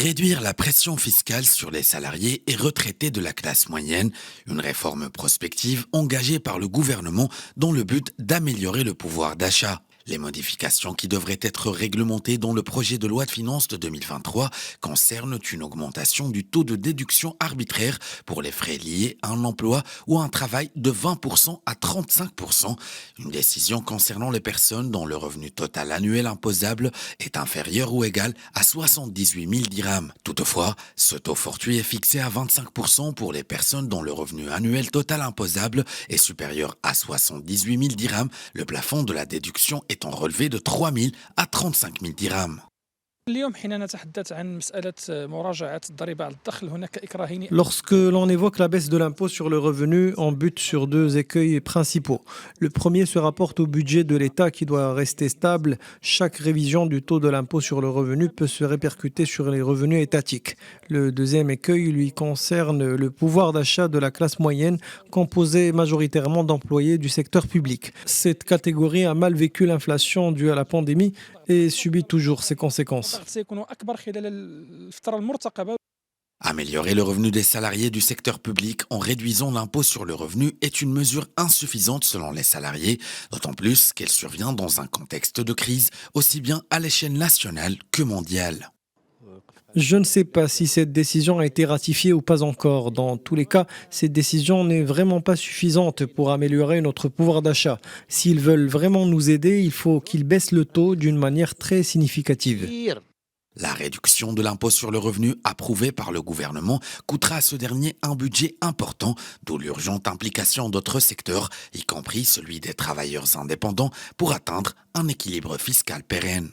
Réduire la pression fiscale sur les salariés et retraités de la classe moyenne, une réforme prospective engagée par le gouvernement dans le but d'améliorer le pouvoir d'achat. Les modifications qui devraient être réglementées dans le projet de loi de finances de 2023 concernent une augmentation du taux de déduction arbitraire pour les frais liés à un emploi ou à un travail de 20% à 35%, une décision concernant les personnes dont le revenu total annuel imposable est inférieur ou égal à 78 000 dirhams. Toutefois, ce taux fortuit est fixé à 25% pour les personnes dont le revenu annuel total imposable est supérieur à 78 000 dirhams, le plafond de la déduction étant relevé de 3 000 à 35 000 dirhams. Lorsque l'on évoque la baisse de l'impôt sur le revenu, on bute sur deux écueils principaux. Le premier se rapporte au budget de l'État qui doit rester stable. Chaque révision du taux de l'impôt sur le revenu peut se répercuter sur les revenus étatiques. Le deuxième écueil lui concerne le pouvoir d'achat de la classe moyenne, composée majoritairement d'employés du secteur public. Cette catégorie a mal vécu l'inflation due à la pandémie et subit toujours ses conséquences. Améliorer le revenu des salariés du secteur public en réduisant l'impôt sur le revenu est une mesure insuffisante selon les salariés, d'autant plus qu'elle survient dans un contexte de crise aussi bien à l'échelle nationale que mondiale. Je ne sais pas si cette décision a été ratifiée ou pas encore. Dans tous les cas, cette décision n'est vraiment pas suffisante pour améliorer notre pouvoir d'achat. S'ils veulent vraiment nous aider, il faut qu'ils baissent le taux d'une manière très significative. La réduction de l'impôt sur le revenu approuvée par le gouvernement coûtera à ce dernier un budget important, d'où l'urgente implication d'autres secteurs, y compris celui des travailleurs indépendants, pour atteindre un équilibre fiscal pérenne.